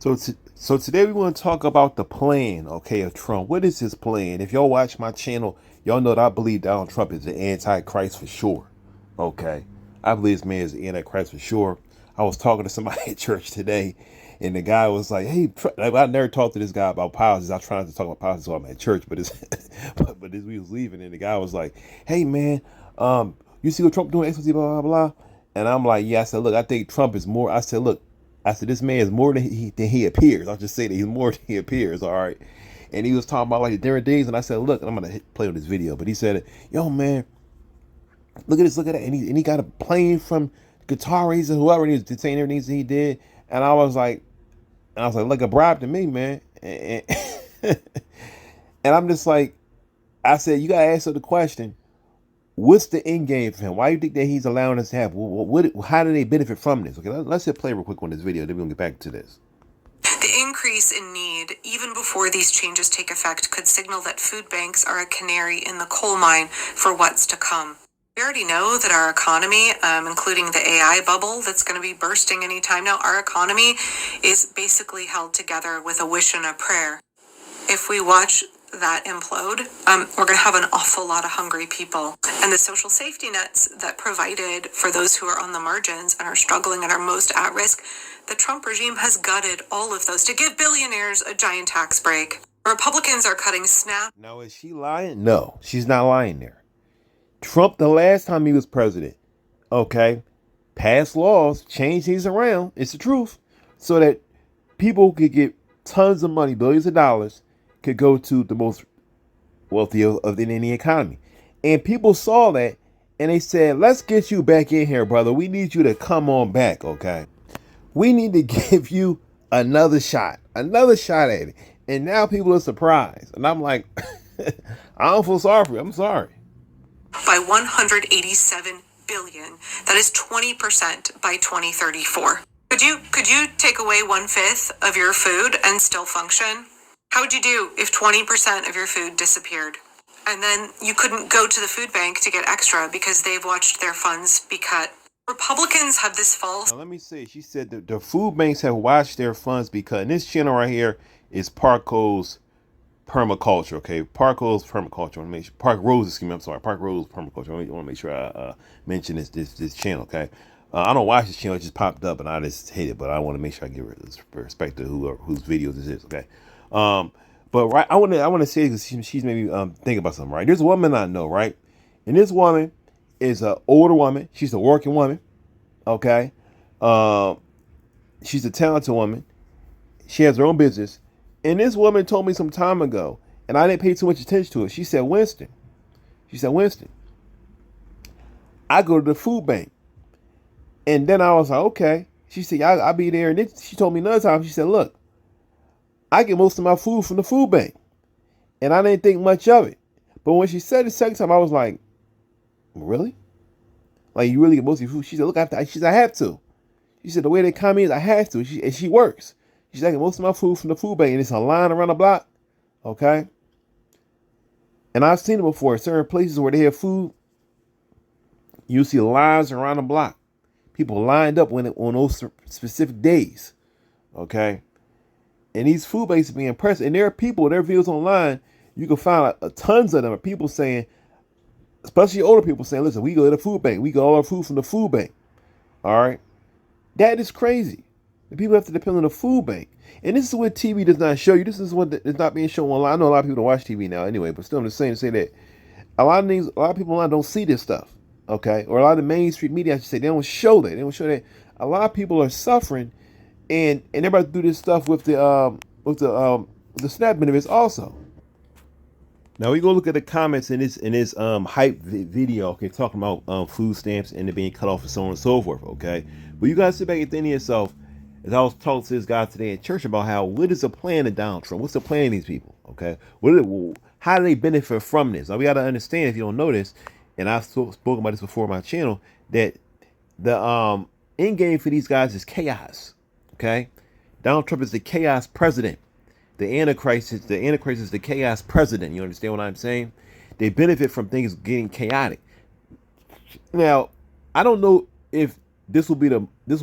So today we want to talk about the plan, okay, of Trump. What is his plan? If y'all watch my channel, y'all know that I believe Donald Trump is the Antichrist for sure. Okay, I believe this man is the Antichrist for sure. I was talking to somebody at church today, and the guy was like, "Hey, I never talked to this guy about politics. I was trying to talk about politics while I'm at church, but it's but as we was leaving, and the guy was like, "Hey, man, you see what Trump doing? X, Y, Z, blah blah blah." And I'm like, "Yeah." I said, "Look, I think Trump is more." I said, "Look." I said, this man is more than he appears. I'll just say that he's more than he appears. All right. And he was talking about like the different days. And I said, look, I'm going to play on this video. But he said, yo, man, look at this. Look at that. And he got a plane from Guitar Racer, whoever, and he was saying everything that he did. And I was like, like a bribe to me, man. And I'm just like, I said, you got to answer the question. What's the end game for him? Why do you think that he's allowing us to have? How do they benefit from this? Okay, let's hit play real quick on this video. Then we'll get back to this. The increase in need, even before these changes take effect, could signal that food banks are a canary in the coal mine for what's to come. We already know that our economy, including the AI bubble that's going to be bursting anytime now, our economy is basically held together with a wish and a prayer. If we watch that implode, we're going to have an awful lot of hungry people. And the social safety nets that provided for those who are on the margins and are struggling and are most at risk, the Trump regime has gutted all of those to give billionaires a giant tax break. Republicans are cutting SNAP. Now, is she lying? No, she's not lying there. Trump, the last time he was president, okay, passed laws, changed things around. It's the truth. So that people could get tons of money, billions of dollars, could go to the most wealthy of the economy. And people saw that and they said, let's get you back in here, brother. We need you to come on back, okay? We need to give you another shot at it. And now people are surprised. And I'm like, I don't feel sorry for you. I'm sorry. By 187 billion. That is 20% by 2034. Could you take away 1/5 of your food and still function? How would you do if 20% of your food disappeared? And then you couldn't go to the food bank to get extra because they've watched their funds be cut. Republicans have this false. Now, let me see. She said that the food banks have watched their funds be cut. And this channel right here is Parko's Permaculture. Okay, Parko's Permaculture. I want to make sure Park Rose. Excuse me. I'm sorry, Park Rose Permaculture. I want to make sure I mention this channel. Okay, I don't watch this channel. It just popped up and I just hate it. But I want to make sure I give respect to whose videos this is. Okay. But right, I want to say because she's made me think about something. Right, there's a woman I know. Right, and this woman is an older woman. She's a working woman. Okay, she's a talented woman. She has her own business. And this woman told me some time ago, and I didn't pay too much attention to it. She said, Winston, I go to the food bank. And then I was like, okay. She said, I'll be there. And then she told me another time, she said, look, I get most of my food from the food bank. And I didn't think much of it. But when she said it the second time, I was like, really? Like, you really get most of your food? She said, look, I have to. She said, the way the economy is, I have to. And she works. She's taking most of my food from the food bank, and it's a line around the block. Okay? And I've seen it before. Certain places where they have food, you see lines around the block. People lined up on those specific days. Okay? And these food banks are being pressed. And there are people, there are videos online, you can find tons of them of people saying, especially older people saying, listen, we go to the food bank. We get all our food from the food bank. All right? That is crazy. The people have to depend on the food bank. And this is what TV does not show you. This is what is not being shown online. I know a lot of people don't watch TV now anyway, but still I'm just saying to say that a lot of people online don't see this stuff. Okay? Or a lot of the mainstream media, I should say, they don't show that. They don't show that a lot of people are suffering and they're about to do this stuff with the SNAP benefits also. Now we go look at the comments in this hype video, okay, talking about food stamps and it being cut off and so on and so forth, okay? But you guys sit back and think to yourself, as I was talking to this guy today at church about what is the plan of Donald Trump? What's the plan of these people? Okay, how do they benefit from this? Now we got to understand, if you don't know this, and I've spoken about this before on my channel, that the end game for these guys is chaos. Okay, Donald Trump is the chaos president. The Antichrist is the chaos president. You understand what I'm saying? They benefit from things getting chaotic. Now, I don't know if this will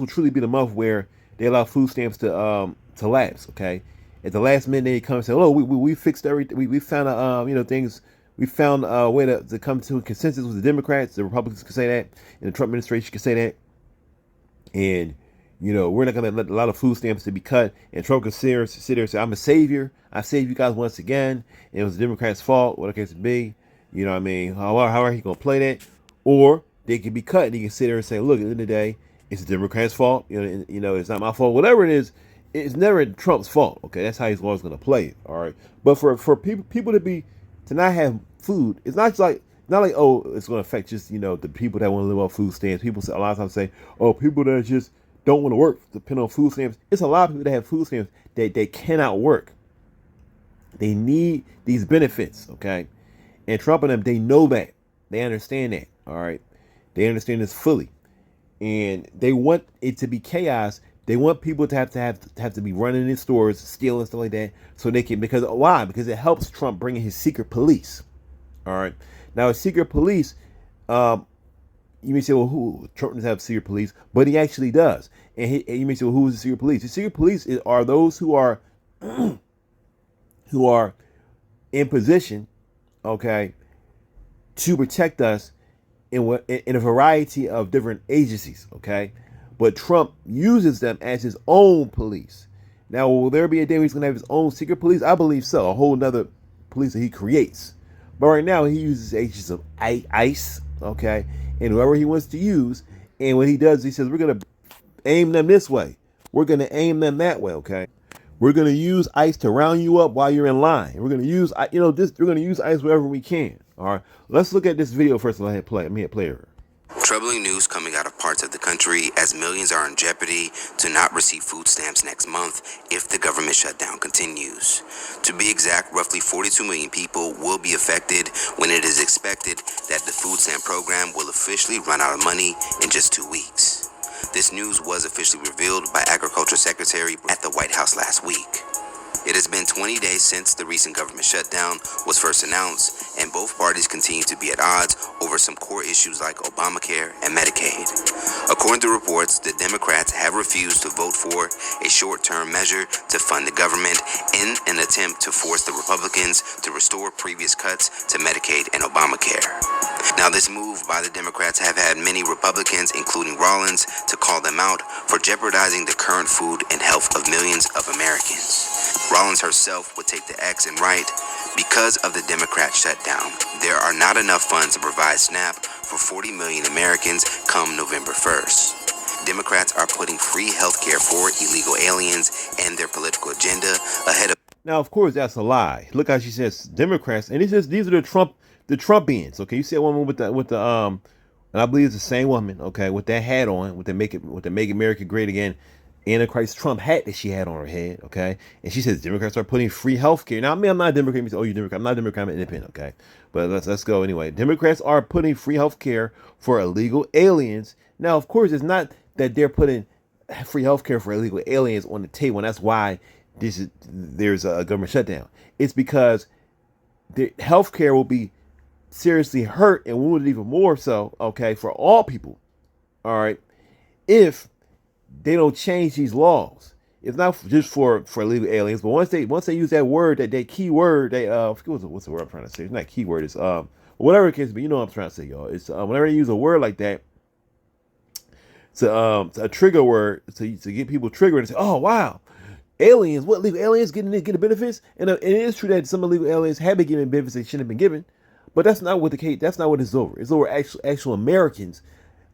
truly be the month where they allow food stamps to to lapse. Okay, at the last minute they come and say, "Oh, we fixed everything. We found things. We found a way to come to a consensus with the Democrats. The Republicans can say that, and the Trump administration can say that, and." We're not going to let a lot of food stamps to be cut. And Trump can sit there and say, I'm a savior. I saved you guys once again. And it was the Democrats' fault, whatever it case be. You know what I mean? How are he going to play that? Or they can be cut and he can sit there and say, look, at the end of the day, it's the Democrats' fault. It's not my fault. Whatever it is, it's never Trump's fault. Okay, that's how he's always going to play it. All right. But for people to not have food, it's not like, oh, it's going to affect just, the people that want to live off food stamps. People say, a lot of times say, oh, people that just don't want to work depend on food stamps. It's a lot of people that have food stamps that they cannot work. They need these benefits, okay? And Trump and them, they know that. They understand that, all right? They understand this fully. And they want it to be chaos. They want people to have to be running in stores, stealing, stuff like that, so they can, because why? Because it helps Trump bring in his secret police. All right. Now, his secret police, you may say, well, who? Trump doesn't have secret police, but he actually does. And you may say, well, who is the secret police? The secret police are those who are in position, okay, to protect us in a variety of different agencies, okay. But Trump uses them as his own police. Now, will there be a day where he's going to have his own secret police? I believe so. A whole nother police that he creates. But right now, he uses agents of ICE, okay, and whoever he wants to use. And what he does, he says, we're going to aim them this way. We're going to aim them that way, okay? We're going to use ICE to round you up while you're in line. We're going to use, we're going to use ICE wherever we can, all right? Let's look at this video first. Let me hit play her. Troubling news coming out of parts of the country as millions are in jeopardy to not receive food stamps next month if the government shutdown continues. To be exact, roughly 42 million people will be affected when it is expected that the food stamp program will officially run out of money in just 2 weeks. This news was officially revealed by Agriculture Secretary at the White House last week. It has been 20 days since the recent government shutdown was first announced, and both parties continue to be at odds over some core issues like Obamacare and Medicaid. According to reports, the Democrats have refused to vote for a short-term measure to fund the government in an attempt to force the Republicans to restore previous cuts to Medicaid and Obamacare. Now, this move by the Democrats have had many Republicans, including Rollins, to call them out for jeopardizing the current food and health of millions of Americans. Rollins herself would take to X and write, because of the Democrat shutdown, there are not enough funds to provide SNAP for 40 million Americans come November 1st. Democrats are putting free health care for illegal aliens and their political agenda ahead of... Now, of course, that's a lie. Look how she says Democrats, and these are the Trumpians. Okay, you see that woman with the and I believe it's the same woman. Okay, with that hat on, with the Make America Great Again, Antichrist Trump hat that she had on her head. Okay, and she says Democrats are putting free health care. Now, I mean, I'm not a Democrat. You say, oh, you're Democrat. I'm not a Democrat. I'm an independent. Okay, but let's go anyway. Democrats are putting free health care for illegal aliens. Now, of course, it's not that they're putting free health care for illegal aliens on the table, and that's why there's a government shutdown. It's because the health care will be seriously hurt and wounded even more so, okay, for all people, all right, if they don't change these laws. It's not just for illegal aliens, but once they use that word, that key word, what's the word I'm trying to say? It's not keyword, it's whatever it can be, you know what I'm trying to say, y'all. It's whenever they use a word like that, it's a trigger word to get people triggered and say, oh wow, aliens, what illegal aliens getting benefits? And it is true that some illegal aliens have been given benefits they shouldn't have been given. But that's not what the case. That's not what it's over. It's over actual Americans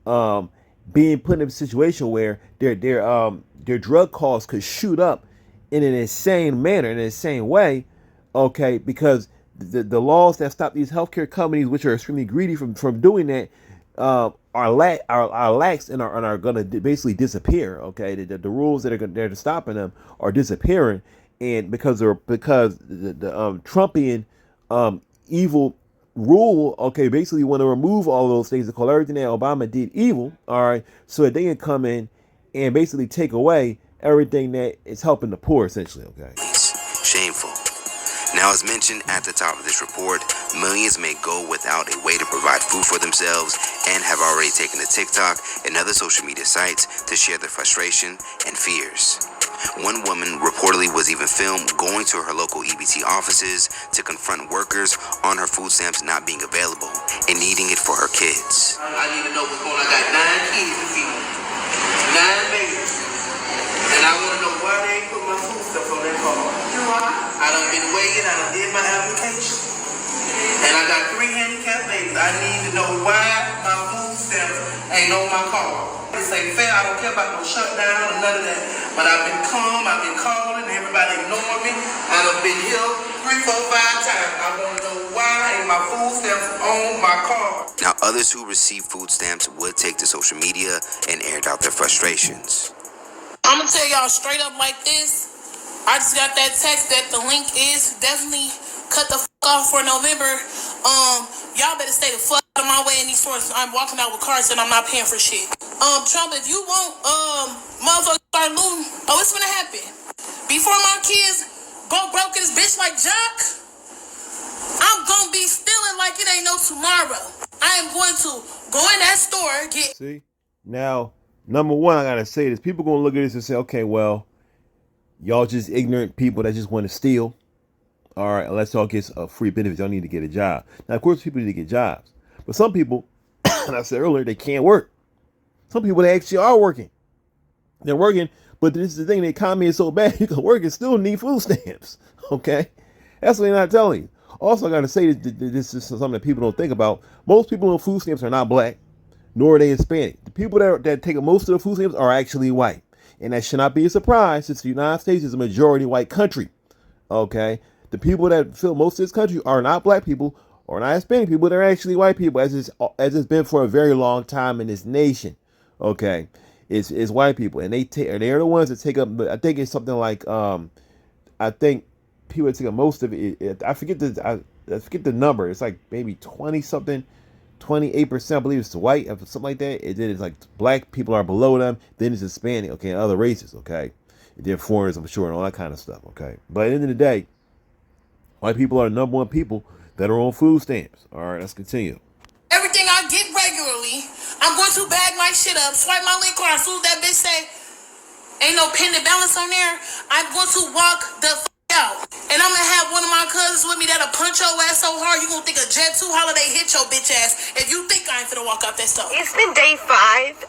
being put in a situation where their drug costs could shoot up in an insane manner, in an insane way. Okay, because the laws that stop these healthcare companies, which are extremely greedy from doing that, are lax and are going to basically disappear. Okay, the rules that are stopping them are disappearing, and because the Trumpian evil rule, okay, basically want to remove all those things and call everything that Obama did evil, all right, so that they can come in and basically take away everything that is helping the poor, essentially, okay. Shameful. Now, as mentioned at the top of this report, millions may go without a way to provide food for themselves and have already taken to TikTok and other social media sites to share their frustration and fears. One woman reportedly was even filmed going to her local EBT offices to confront workers on her food stamps not being available and needing it for her kids. I need to know what's going on. I got 9 kids to feed. 9 babies. And I want to know why they ain't put my food stuff on their card. I done been waiting. I done did my application. And I got 3 handicapped babies. I need to know why my food stamps ain't on my card. This ain't fair. I don't care about no shutdown or none of that. But I've been calling, everybody ignoring me. I done been here 3, 4, 5 times. I want to know why ain't my food stamps on my card. Now, others who receive food stamps would take to social media and aired out their frustrations. I'm gonna tell y'all straight up like this. I just got that text that the link is definitely cut the off for November. Y'all better stay the fuck out of my way in these stores. I'm walking out with cards and I'm not paying for shit. Trump, if you want motherfuckers start looting, it's gonna happen. Before my kids go broke this bitch like Jock, I'm gonna be stealing like it ain't no tomorrow. I am going to go in that store, get. See? Now, number one, I gotta say this. People gonna look at this and say, okay, well, y'all just ignorant people that just want to steal. All right, unless y'all get a free benefit, y'all need to get a job. Now, of course, people need to get jobs. But some people, and I said earlier, they can't work. Some people, they actually are working. They're working, but this is the thing, the economy is so bad, you can work and still need food stamps. Okay? That's what they're not telling you. Also, I got to say this is something that people don't think about. Most people on food stamps are not black, nor are they Hispanic. The people that take most of the food stamps are actually white. And that should not be a surprise since the United States is a majority white country. Okay? The people that fill most of this country are not black people or not Hispanic people. They're actually white people, as it's been for a very long time in this nation. Okay? It's white people. And they're the ones that take up, I think it's something like, I think people that take up most of it. I forget the number. It's like maybe 20-something. 28%, I believe it's white, something like that. And then it's like black people are below them. Then it's Hispanic, okay, and other races, okay. And then foreigners, I'm sure, and all that kind of stuff, okay. But at the end of the day, white people are the number one people that are on food stamps. All right, let's continue. Everything I get regularly, I'm going to bag my shit up, swipe my link card. As soon as that bitch say, ain't no pending balance on there, I'm going to walk the out. And I'm gonna have one of my cousins with me that'll punch your ass so hard you gonna think a Jet 2 holiday hit your bitch ass if you think I ain't finna walk out that store. It's been day 5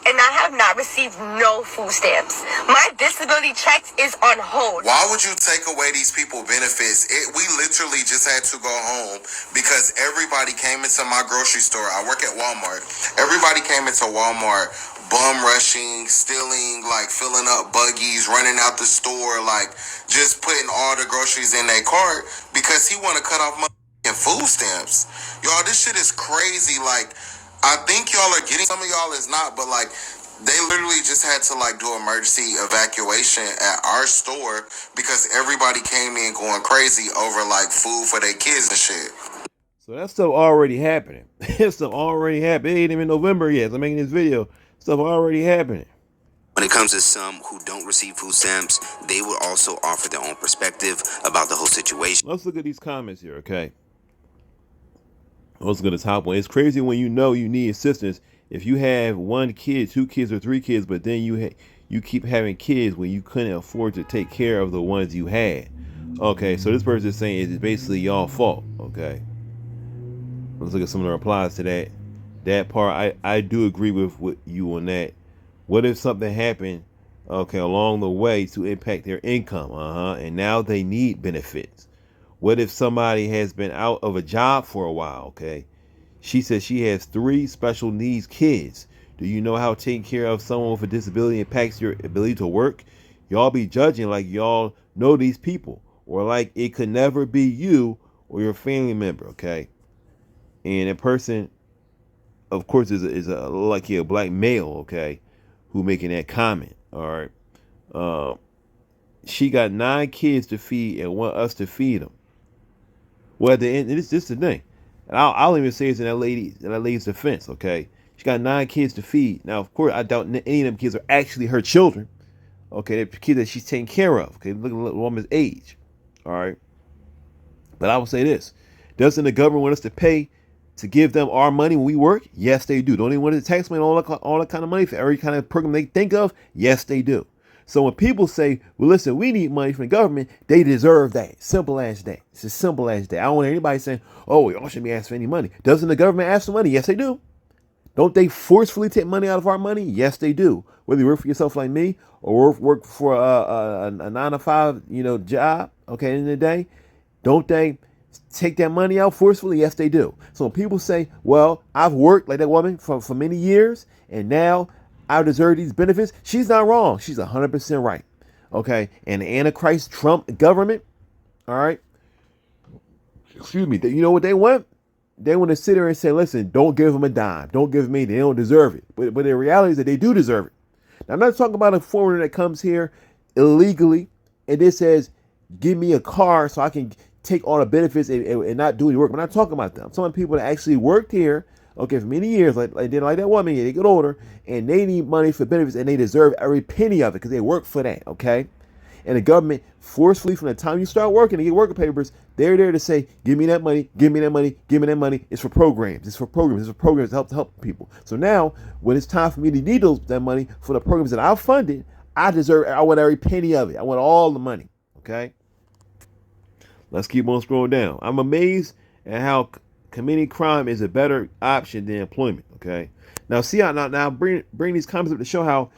and I have not received no food stamps. My disability checks is on hold. Why would you take away these people benefits? We literally just had to go home because everybody came into my grocery store. I work at Walmart. Everybody came into Walmart bum rushing, stealing, like filling up buggies, running out the store, like just putting all the groceries in their cart because he want to cut off food stamps. Y'all, this shit is crazy. Like, I think y'all are getting, some of y'all is not, but like, they literally just had to like do emergency evacuation at our store because everybody came in going crazy over like food for their kids and shit. So that stuff already happening. That stuff already happened. It ain't even November yet. I'm making this video. Stuff already happening. When it comes to some who don't receive food stamps, they would also offer their own perspective about the whole situation. Let's look at these comments here, okay? Let's look at the top one. It's crazy when you know you need assistance. If you have 1 kid, 2 kids, or 3 kids, but then you keep having kids when you couldn't afford to take care of the ones you had. Okay, so this person is saying it's basically y'all fault, okay? Let's look at some of the replies to that. That part, I do agree with you on that. What if something happened, okay, along the way to impact their income, and now they need benefits? What if somebody has been out of a job for a while, okay? She says she has 3 special needs kids. Do you know how taking care of someone with a disability impacts your ability to work? Y'all be judging like y'all know these people, or like it could never be you or your family member, okay? And a person, of course, is a black male, okay, who making that comment. All right, she got 9 kids to feed and want us to feed them. Well, at the end, this is the thing, and I'll even say it's in that lady's defense. Okay, she got 9 kids to feed. Now, of course, I doubt any of them kids are actually her children. Okay, they're kids that she's taking care of. Okay, look at the woman's age. All right, but I will say this: doesn't the government want us to pay to give them our money when we work? Yes, they do. Don't they want the tax money, all that kind of money for every kind of program they think of? Yes, they do. So when people say, well, listen, we need money from the government, they deserve that. Simple as that. It's as simple as that. I don't want anybody saying, oh, y'all shouldn't be asking for any money. Doesn't the government ask for money? Yes, they do. Don't they forcefully take money out of our money? Yes, they do. Whether you work for yourself like me or work for a 9 to 5, job, okay, in the day, don't they take that money out forcefully? Yes, they do. So when people say, well, I've worked like that woman for many years and now I deserve these benefits, she's not wrong. She's 100% right. Okay. And the Antichrist Trump government, all right, excuse me, you know what they want? They want to sit there and say, listen, don't give them a dime. Don't give me, they don't deserve it. But the reality is that they do deserve it. Now, I'm not talking about a foreigner that comes here illegally and it says, give me a car so I can take all the benefits and not do any work. I'm not talking about them. I'm talking about people that actually worked here, okay, for many years, like that woman, they get older, and they need money for benefits, and they deserve every penny of it because they work for that, okay? And the government forcefully, from the time you start working to get worker papers, they're there to say, give me that money, give me that money, give me that money. It's for programs. It's for programs. It's for programs to help people. So now, when it's time for me to need that money for the programs that I've funded, I want every penny of it. I want all the money, okay? Let's keep on scrolling down. I'm amazed at how committing crime is a better option than employment. Okay. Now see how now bring these comments up to show how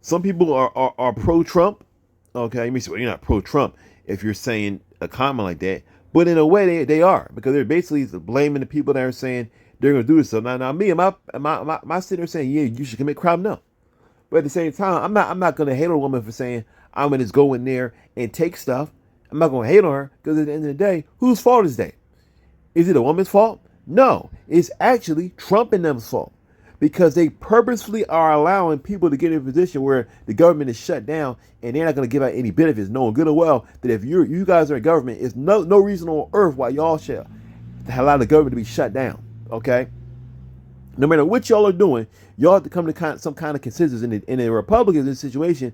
some people are pro-Trump. Okay. You may say, well, you're not pro-Trump if you're saying a comment like that. But in a way they are, because they're basically blaming the people that are saying they're gonna do this stuff. Now me, am I sitting there saying, yeah, you should commit crime? No. But at the same time, I'm not gonna hate a woman for saying I'm gonna just go in there and take stuff. I'm not going to hate on her, because at the end of the day, whose fault is that? Is it a woman's fault? No, it's actually Trump and them's fault, because they purposefully are allowing people to get in a position where the government is shut down and they're not going to give out any benefits, knowing good and well that if you guys are in government, it's no reason on earth why y'all shall allow the government to be shut down. Okay, no matter what y'all are doing, y'all have to come to some kind of consensus. In the Republicans in this situation,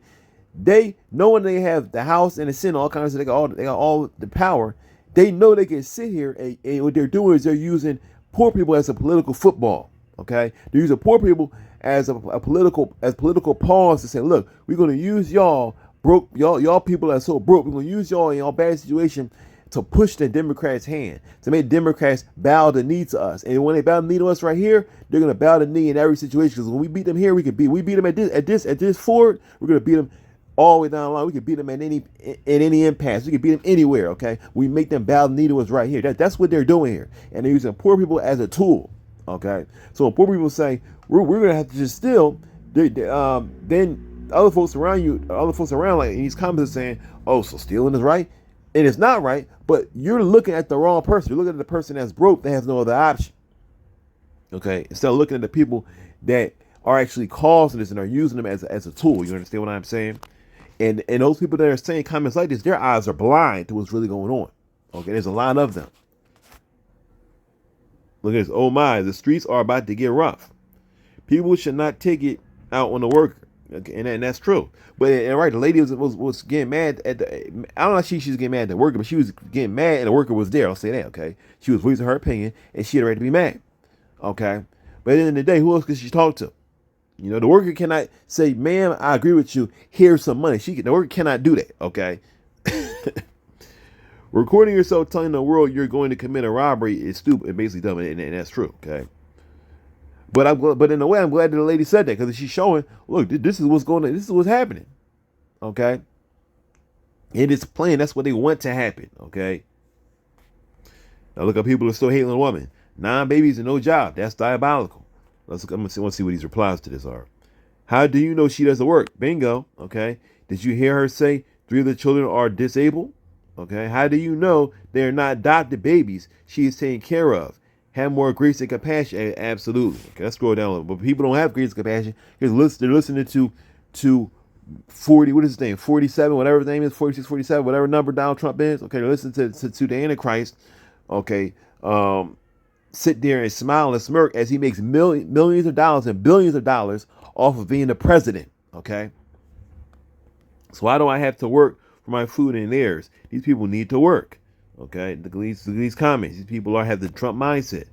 they, knowing they have the House and the Senate, all kinds of, they got all the power. They know they can sit here and what they're doing is they're using poor people as a political football. Okay, they're using poor people as a political pawns to say, look, we're going to use y'all people that are so broke. We're going to use y'all in y'all bad situation to push the Democrats' hand, to make Democrats bow the knee to us. And when they bow the knee to us right here, they're going to bow the knee in every situation. Because when we beat them here, we beat them at this Ford, we're going to beat them all the way down the line. We could beat them at any impasse. We could beat them anywhere. Okay, we make them bow the knee to us right here. That's what they're doing here, and they're using poor people as a tool. Okay, so when poor people say we're gonna have to just steal, then other folks around like in these comments are saying, oh, so stealing is right, and it's not right. But you're looking at the wrong person. You're looking at the person that's broke that has no other option. Okay, instead of looking at the people that are actually causing this and are using them as a tool. You understand what I'm saying? And those people that are saying comments like this, their eyes are blind to what's really going on. Okay, there's a lot of them. Look at this. Oh my, the streets are about to get rough. People should not take it out on the worker. Okay, and that's true. But and right, the lady was getting mad at the. I don't know if she's getting mad at the worker, but she was getting mad and the worker was there. I'll say that. Okay, she was voicing her opinion and she had a right to be mad. Okay, but at the end of the day, who else could she talk to? The worker cannot say, ma'am, I agree with you. Here's some money. The worker cannot do that, okay? Recording yourself telling the world you're going to commit a robbery is stupid and basically dumb, and that's true, okay? But in a way, I'm glad that the lady said that, because she's showing, look, this is what's going on. This is what's happening, okay? And it's plain. That's what they want to happen, okay? Now look, people are still hating on a woman. 9 babies and no job. That's diabolical. I'm going to see what these replies to this are. How do you know she doesn't work? Bingo. Okay. Did you hear her say 3 of the children are disabled? Okay. How do you know they're not adopted babies she is taking care of? Have more grace and compassion. Absolutely. Okay. Let's scroll down a little. But people don't have grace and compassion because they're listening to 40, what is his name? 47, whatever his name is, 46, 47, whatever number Donald Trump is. Okay. They're listening to the Antichrist. Okay. Sit there and smile and smirk as he makes millions of dollars and billions of dollars off of being the president. Okay. So why do I have to work for my food and theirs? These people need to work. Okay. These comments, these people have the Trump mindset.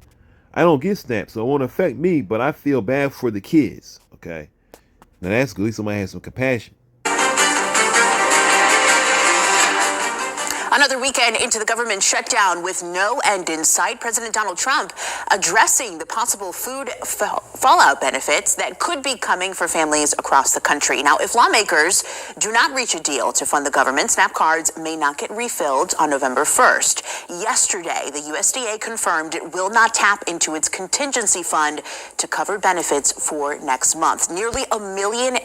I don't get snaps, so it won't affect me, but I feel bad for the kids. Okay. Now that's good. At least somebody has some compassion. Another weekend into the government shutdown with no end in sight, President Donald Trump addressing the possible food fallout benefits that could be coming for families across the country. Now, if lawmakers do not reach a deal to fund the government, SNAP cards may not get refilled on November 1st. Yesterday, the USDA confirmed it will not tap into its contingency fund to cover benefits for next month. Nearly 1.5 million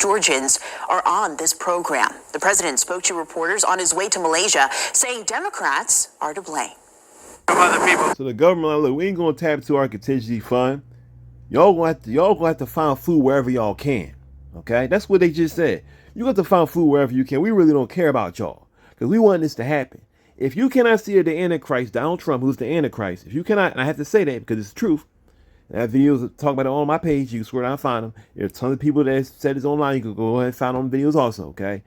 Georgians are on this program. The president spoke to reporters on his way to Malaysia, saying Democrats are to blame. So the government, like, look, we ain't gonna tap into our contingency fund. Y'all gonna have to find food wherever y'all can. Okay, that's what they just said. You got to find food wherever you can. We really don't care about y'all because we want this to happen. If you cannot see the Antichrist, Donald Trump, who's the Antichrist, if you cannot, and I have to say that because it's the truth. I have videos talking about it on my page. You can scroll down and find them. There's tons of people that said it's online. You can go ahead and find them videos also. Okay,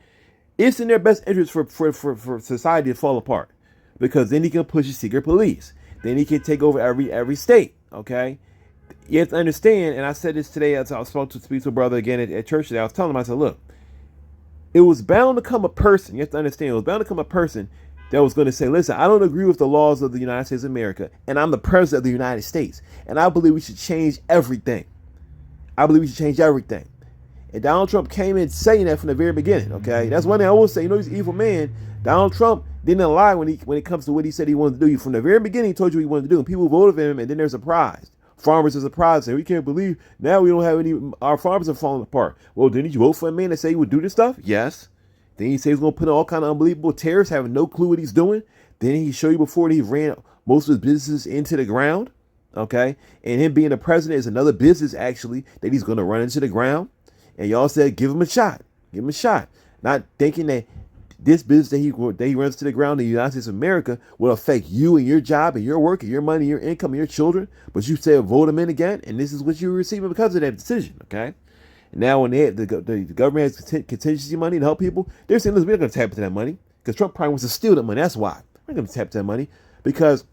it's in their best interest for society to fall apart because then he can push his secret police. Then he can take over every state. Okay, you have to understand. And I said this today as I was supposed to speak to a brother again at church today. I was telling him, I said, look, it was bound to come a person. You have to understand, it was bound to come a person that was going to say, listen, I don't agree with the laws of the United States of America, and I'm the president of the United States, and I believe we should change everything. I believe we should change everything. And Donald Trump came in saying that from the very beginning, okay? That's one thing I will say. You know, he's an evil man. Donald Trump didn't lie when it comes to what he said he wanted to do. From the very beginning, he told you what he wanted to do, and people voted for him, and then they're surprised. Farmers are surprised, and we can't believe now we don't have any, our farmers are falling apart. Well, didn't you vote for a man that said he would do this stuff? Yes. Then he said he's going to put in all kind of unbelievable tariffs, having no clue what he's doing. Then he showed you before that he ran most of his businesses into the ground, okay? And him being the president is another business, actually, that he's going to run into the ground. And y'all said, give him a shot. Give him a shot. Not thinking that this business that he runs to the ground in the United States of America will affect you and your job and your work and your money, your income, and your children. But you said vote him in again, and this is what you're receiving because of that decision, okay? And now when the government has contingency money to help people, they're saying, listen, we're not going to tap into that money because Trump probably wants to steal that money. That's why. We're not going to tap into that money because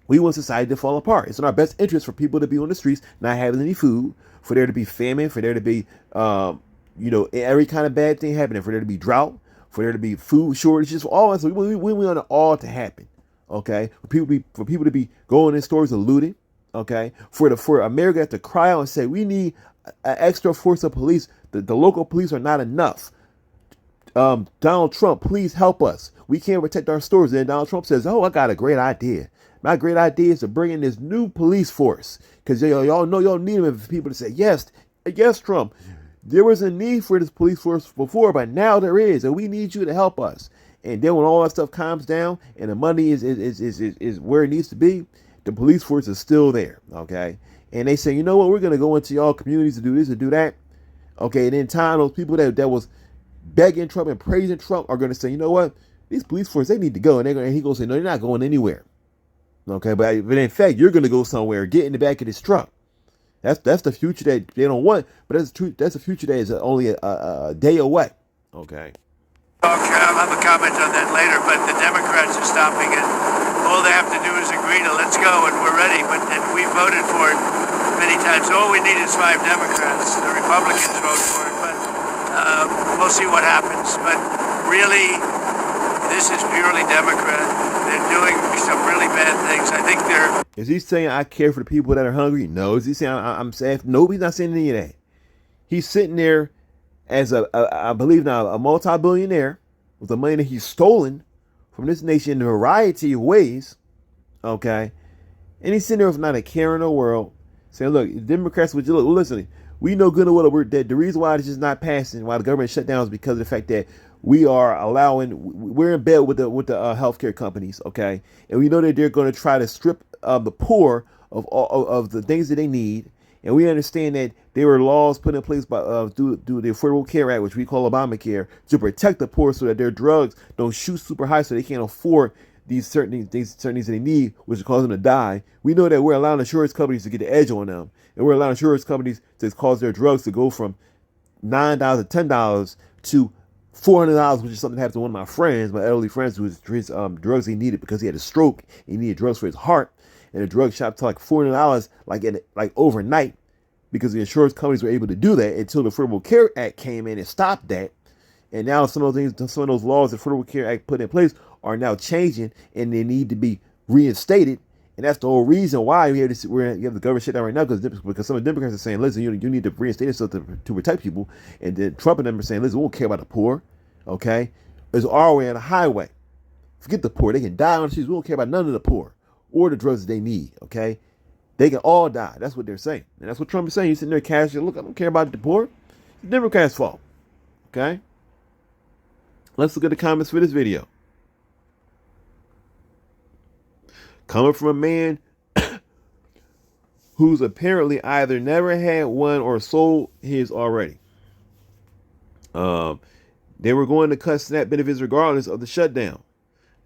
we want society to fall apart. It's in our best interest for people to be on the streets, not having any food, for there to be famine, for there to be, every kind of bad thing happening, for there to be drought, for there to be food shortages, for all that. So we want it all to happen, okay? For people to be going in stores and looting, okay? For America to cry out and say, we need an extra force of police. The local police are not enough. Donald Trump, please help us. We can't protect our stores. And Donald Trump says, oh, I got a great idea. My great idea is to bring in this new police force because y'all know y'all need them for people to say, yes, Trump. There was a need for this police force before, but now there is, and we need you to help us. And then when all that stuff calms down and the money is where it needs to be, the police force is still there, okay? And they say, you know what, we're going to go into y'all communities to do this and do that, okay? And in time, those people that was begging Trump and praising Trump are going to say, you know what, these police force, they need to go. And he's going to say, no, they're not going anywhere, okay? But in fact, you're going to go somewhere, get in the back of this truck. That's the future that they don't want, but that's the future that is only a day away. Okay. I'll have a comment on that later, but the Democrats are stopping it. All they have to do is agree to let's go, and we're ready. And we voted for it many times. All we need is 5 Democrats. The Republicans vote for it, but we'll see what happens. But really, this is purely Democrat. They're doing some really bad things. I think they're... Is he saying I care for the people that are hungry? No. Is he saying I'm sad? No, he's not saying any of that. He's sitting there as I believe now, a multi-billionaire with the money that he's stolen from this nation in a variety of ways. Okay. And he's sitting there with not a care in the world saying, look, Democrats, would you look, listen, we know good and well that the reason why this is not passing, why the government shut down is because of the fact that we're in bed with the healthcare companies, okay, and we know that they're going to try to strip the poor of all of the things that they need, and we understand that there were laws put in place by through the Affordable Care Act, which we call Obamacare, to protect the poor so that their drugs don't shoot super high, so they can't afford these certain things that they need, which cause them to die. We know that we're allowing insurance companies to get the edge on them, and we're allowing insurance companies to cause their drugs to go from $9 to $10 to $400, which is something that happened to one of my friends, my elderly friends, who was drugs he needed because he had a stroke. He needed drugs for his heart, and the drug shop to like $400 like overnight because the insurance companies were able to do that until the Affordable Care Act came in and stopped that. And now some of those laws the Federal Care Act put in place are now changing, and they need to be reinstated. And that's the whole reason why we have the government shutdown right now, because some of the Democrats are saying, listen, you need to reinstate it to protect people. And then Trump and them are saying, listen, we don't care about the poor. Okay? It's our way on the highway. Forget the poor. They can die on the streets. We don't care about none of the poor or the drugs that they need. Okay? They can all die. That's what they're saying. And that's what Trump is saying. He's sitting there casually, look, I don't care about the poor. It's the Democrats' fault. Okay? Let's look at the comments for this video. Coming from a man who's apparently either never had one or sold his already. They were going to cut SNAP benefits regardless of the shutdown.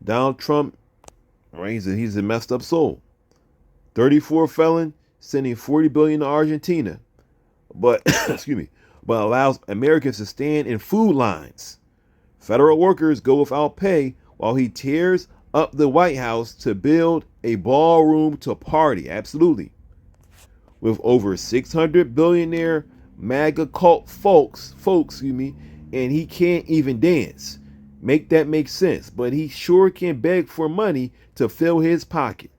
Donald Trump, right, he's a messed up soul. 34 felon sending $40 billion to Argentina, but excuse me, but allows Americans to stand in food lines. Federal workers go without pay while he tears up the White House to build a ballroom to party. Absolutely. With over 600 billionaire MAGA cult folks, and he can't even dance. Make that make sense, but he sure can beg for money to fill his pocket.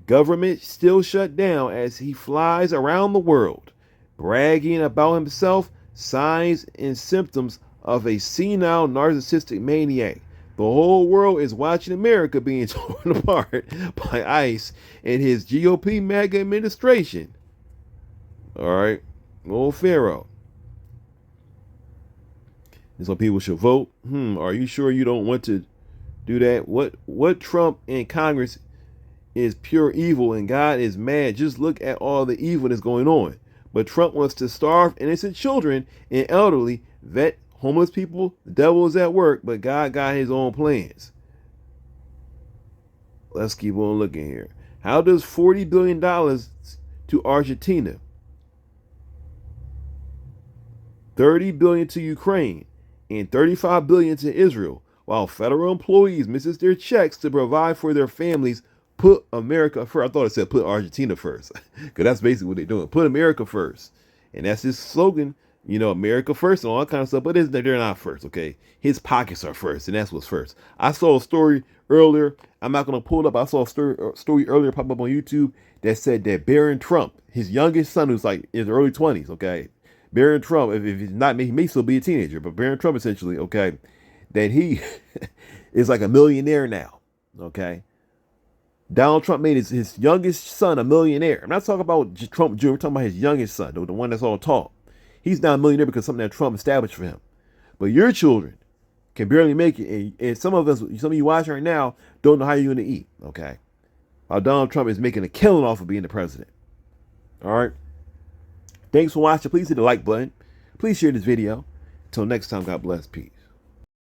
Government still shut down as he flies around the world, bragging about himself, signs and symptoms of a senile narcissistic maniac. The whole world is watching America being torn apart by ICE and his GOP MAGA administration. All right, old Pharaoh. And so people should vote. Are you sure you don't want to do that? What Trump and Congress is pure evil and God is mad. Just look at all the evil that's going on. But Trump wants to starve innocent children and elderly, vet homeless people. The devil is at work, but God got his own plans. Let's keep on looking here. How does $40 billion to Argentina, $30 billion to Ukraine, and $35 billion to Israel, while federal employees misses their checks to provide for their families, put America first? I thought it said put Argentina first, because that's basically what they're doing. Put America first. And that's his slogan, America first and all that kind of stuff. But they're not first, okay? His pockets are first, and that's what's first. I saw a story earlier. I'm not going to pull it up. I saw a story earlier pop up on YouTube that said that Barron Trump, his youngest son, who's like in his early 20s, okay? Barron Trump, if he's not, he may still be a teenager, but Barron Trump essentially, okay, that he is like a millionaire now, okay? Donald Trump made his youngest son a millionaire. I'm not talking about Trump Jr., we're talking about his youngest son, the one that's all tall. He's now a millionaire because of something that Trump established for him. But your children can barely make it, and some of you watching right now don't know how you're going to eat, okay? While Donald Trump is making a killing off of being the president. All right? Thanks for watching. Please hit the like button. Please share this video. Until next time, God bless. Peace.